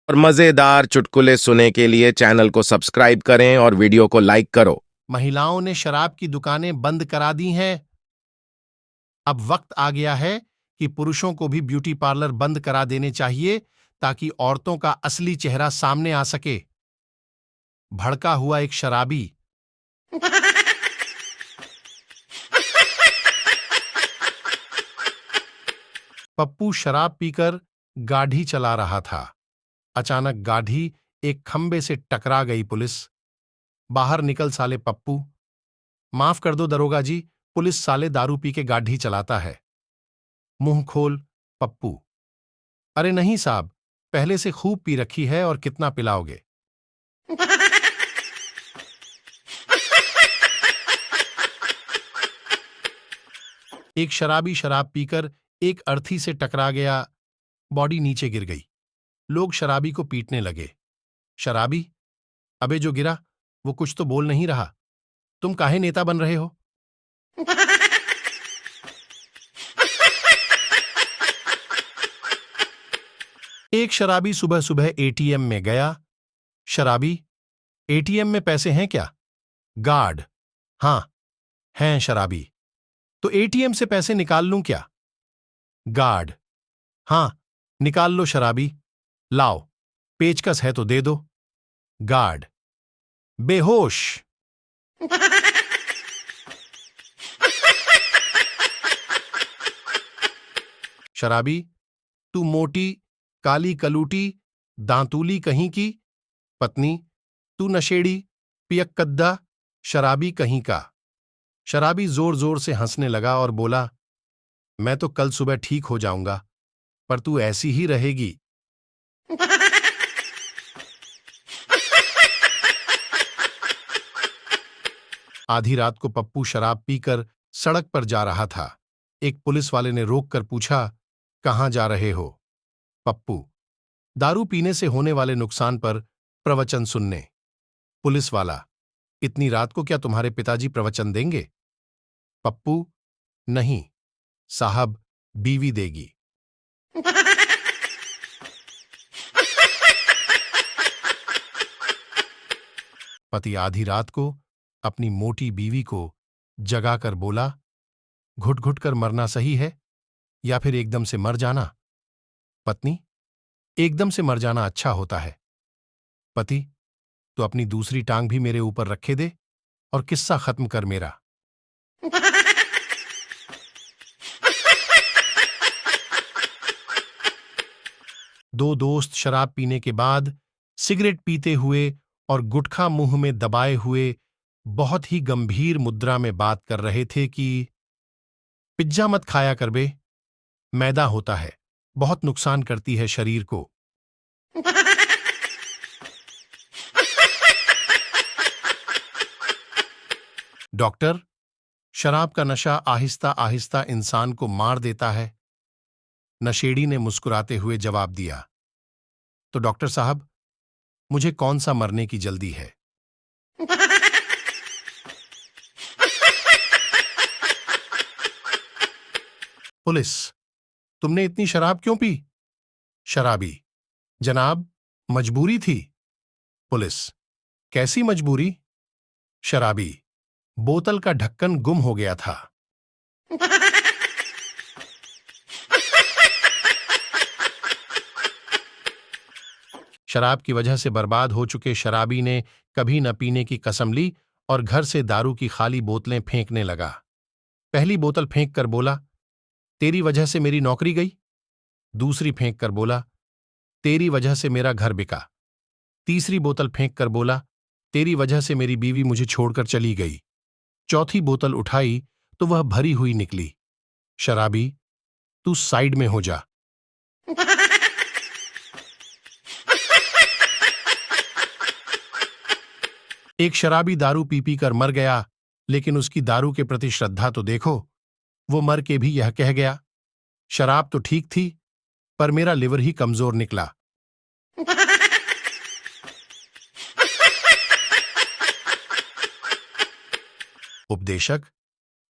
और मजेदार चुटकुले सुनने के लिए चैनल को सब्सक्राइब करें और वीडियो को लाइक करो। महिलाओं ने शराब की दुकानें बंद करा दी हैं। अब वक्त आ गया है कि पुरुषों को भी ब्यूटी पार्लर बंद करा देने चाहिए ताकि औरतों का असली चेहरा सामने आ सके। भड़का हुआ एक शराबी। पप्पू शराब पीकर गाड़ी चला रहा था। अचानक गाड़ी एक खंबे से टकरा गई। पुलिस, बाहर निकल साले पप्पू। माफ कर दो दरोगा जी, पुलिस साले दारू पी के गाड़ी चलाता है। मुंह खोल पप्पू। अरे नहीं साहब, पहले से खूब पी रखी है और कितना पिलाओगे। एक शराबी शराब पीकर एक अर्थी से टकरा गया। बॉडी नीचे गिर गई। लोग शराबी को पीटने लगे। शराबी, अबे जो गिरा वो कुछ तो बोल नहीं रहा। तुम काहे नेता बन रहे हो? एक शराबी सुबह सुबह एटीएम में गया। शराबी, एटीएम में पैसे हैं क्या? गार्ड, हां हैं शराबी। तो एटीएम से पैसे निकाल लूं क्या? गार्ड, हां निकाल लो शराबी। लाओ, पेचकस है तो दे दो। गार्ड, बेहोश। शराबी, तू मोटी काली कलूटी दांतूली कहीं की। पत्नी, तू नशेड़ी पियक्कद्दा शराबी कहीं का। शराबी जोर जोर से हंसने लगा और बोला, मैं तो कल सुबह ठीक हो जाऊंगा, पर तू ऐसी ही रहेगी। आधी रात को पप्पू शराब पीकर सड़क पर जा रहा था। एक पुलिस वाले ने रोककर पूछा, कहां जा रहे हो? पप्पू, दारू पीने से होने वाले नुकसान पर प्रवचन सुनने। पुलिस वाला, इतनी रात को क्या तुम्हारे पिताजी प्रवचन देंगे? पप्पू, नहीं साहब, बीवी देगी। पति आधी रात को अपनी मोटी बीवी को जगाकर बोला, घुट घुट कर मरना सही है या फिर एकदम से मर जाना? पत्नी, एकदम से मर जाना अच्छा होता है। पति, तो अपनी दूसरी टांग भी मेरे ऊपर रखे दे और किस्सा खत्म कर मेरा। दो दोस्त शराब पीने के बाद सिगरेट पीते हुए और गुटखा मुंह में दबाए हुए बहुत ही गंभीर मुद्रा में बात कर रहे थे कि पिज्जा मत खाया कर बे, मैदा होता है, बहुत नुकसान करती है शरीर को। डॉक्टर, शराब का नशा आहिस्ता आहिस्ता इंसान को मार देता है। नशेड़ी ने मुस्कुराते हुए जवाब दिया, तो डॉक्टर साहब, मुझे कौन सा मरने की जल्दी है? पुलिस, तुमने इतनी शराब क्यों पी? शराबी, जनाब, मजबूरी थी। पुलिस, कैसी मजबूरी? शराबी, बोतल का ढक्कन गुम हो गया था। शराब की वजह से बर्बाद हो चुके शराबी ने कभी न पीने की कसम ली और घर से दारू की खाली बोतलें फेंकने लगा। पहली बोतल फेंक कर बोला, तेरी वजह से मेरी नौकरी गई। दूसरी फेंक कर बोला, तेरी वजह से मेरा घर बिका। तीसरी बोतल फेंक कर बोला, तेरी वजह से मेरी बीवी मुझे छोड़कर चली गई। चौथी बोतल उठाई तो वह भरी हुई निकली। शराबी, तू साइड में हो जा। एक शराबी दारू पी पी कर मर गया, लेकिन उसकी दारू के प्रति श्रद्धा तो देखो। वो मर के भी यह कह गया, शराब तो ठीक थी, पर मेरा लिवर ही कमजोर निकला। उपदेशक,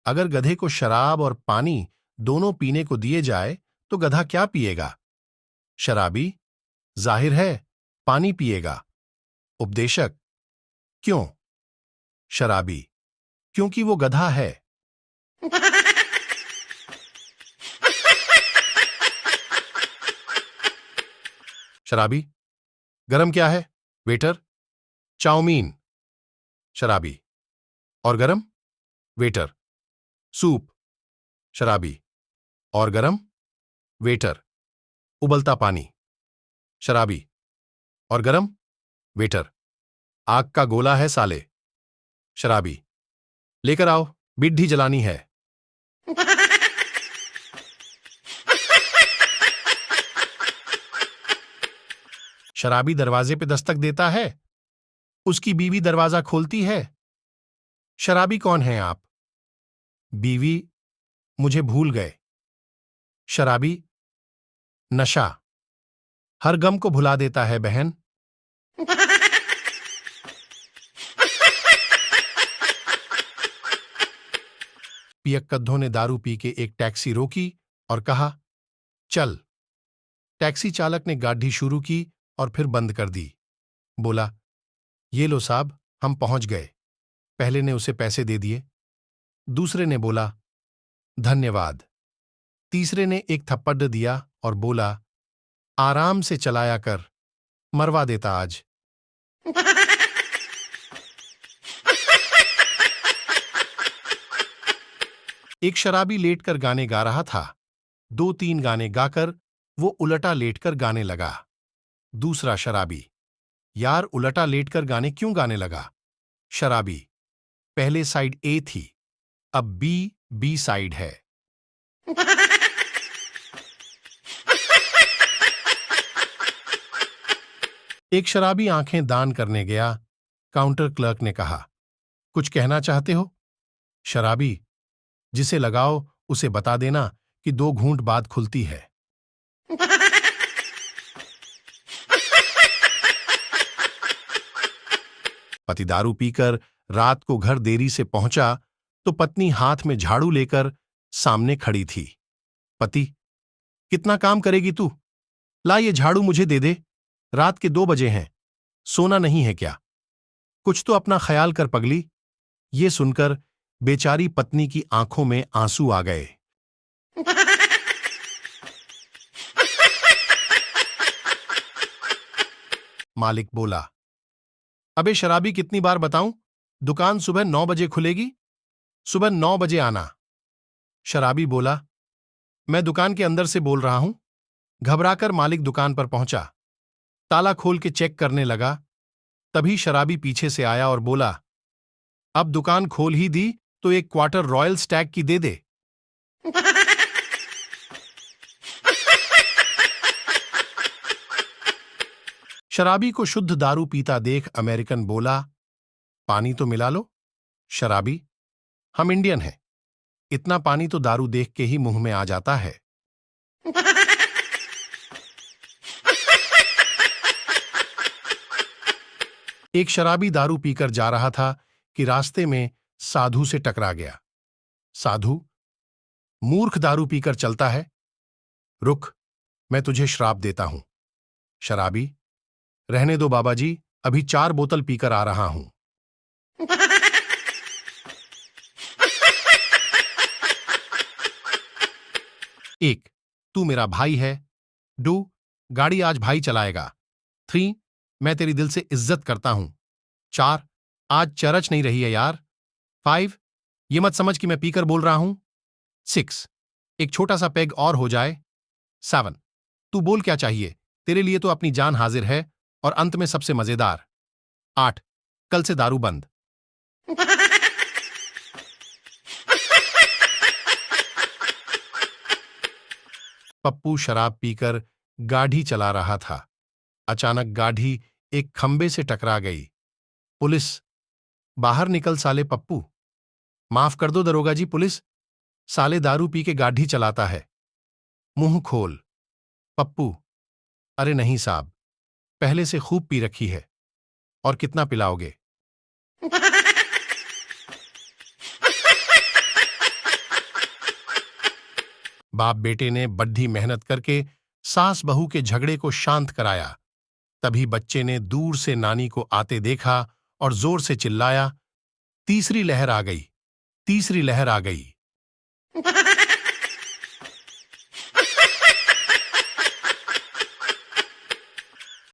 अगर गधे को शराब और पानी दोनों पीने को दिए जाए तो गधा क्या पिएगा? शराबी, जाहिर है पानी पिएगा। उपदेशक, क्यों? शराबी, क्योंकि वो गधा है। शराबी, गरम क्या है? Waiter, chowmein. शराबी, और गरम? Waiter, soup. शराबी, और गरम? वेटर, उबलता पानी। शराबी, और गरम? वेटर, आग का गोला है साले। शराबी, लेकर आओ, बिड्ढी जलानी है। शराबी दरवाजे पे दस्तक देता है। उसकी बीवी दरवाजा खोलती है। शराबी, कौन हैं आप? बीवी, मुझे भूल गए। शराबी, नशा हर गम को भुला देता है बहन। पियक्कद्धों ने दारू पी के एक टैक्सी रोकी और कहा, चल। टैक्सी चालक ने गाड़ी शुरू की और फिर बंद कर दी। बोला, ये लो साहब, हम पहुंच गए। पहले ने उसे पैसे दे दिए। दूसरे ने बोला, धन्यवाद। तीसरे ने एक थप्पड़ दिया और बोला, आराम से चलाया कर, मरवा देता आज। एक शराबी लेटकर गाने गा रहा था। 2-3 गाने गाकर वो उलटा लेटकर गाने लगा। दूसरा शराबी, यार उलटा लेटकर गाने क्यों गाने लगा? शराबी, पहले साइड ए थी, अब बी साइड है। एक शराबी आंखें दान करने गया। काउंटर क्लर्क ने कहा, कुछ कहना चाहते हो? शराबी, जिसे लगाओ उसे बता देना कि 2 घूंट बाद खुलती है। पति दारू पीकर रात को घर देरी से पहुंचा तो पत्नी हाथ में झाड़ू लेकर सामने खड़ी थी। पति, कितना काम करेगी तू? ला ये झाड़ू मुझे दे दे, रात के 2 बजे हैं, सोना नहीं है क्या? कुछ तो अपना ख्याल कर पगली। ये सुनकर बेचारी पत्नी की आंखों में आंसू आ गए। मालिक बोला, अबे शराबी, कितनी बार बताऊं, दुकान सुबह 9 बजे खुलेगी, सुबह 9 बजे आना। शराबी बोला, मैं दुकान के अंदर से बोल रहा हूं। घबराकर मालिक दुकान पर पहुंचा। ताला खोल के चेक करने लगा। तभी शराबी पीछे से आया और बोला, अब दुकान खोल ही दी तो 1 क्वार्टर रॉयल स्टैग की दे दे। शराबी को शुद्ध दारू पीता देख अमेरिकन बोला, पानी तो मिला लो। शराबी, हम इंडियन हैं, इतना पानी तो दारू देख के ही मुंह में आ जाता है। एक शराबी दारू पीकर जा रहा था कि रास्ते में साधु से टकरा गया। साधु, मूर्ख दारू पीकर चलता है, रुक, मैं तुझे श्राप देता हूं। शराबी, रहने दो बाबा जी, अभी 4 बोतल पीकर आ रहा हूं। एक, तू मेरा भाई है। 2, गाड़ी आज भाई चलाएगा। 3, मैं तेरी दिल से इज्जत करता हूं। 4, आज चरच नहीं रही है यार। 5, ये मत समझ कि मैं पीकर बोल रहा हूं। 6, एक छोटा सा पेग और हो जाए। 7, तू बोल क्या चाहिए, तेरे लिए तो अपनी जान हाजिर है। और अंत में सबसे मजेदार, 8, कल से दारू बंद। पप्पू शराब पीकर गाड़ी चला रहा था। अचानक गाड़ी एक खंबे से टकरा गई। पुलिस, बाहर निकल साले पप्पू। माफ कर दो दरोगा जी, पुलिस, साले दारू पी के गाड़ी चलाता है। मुंह खोल। पप्पू, अरे नहीं साहब, पहले से खूब पी रखी है। और कितना पिलाओगे? बाप बेटे ने बड्ढी मेहनत करके सास बहू के झगड़े को शांत कराया। तभी बच्चे ने दूर से नानी को आते देखा और जोर से चिल्लाया, तीसरी लहर आ गई, तीसरी लहर आ गई।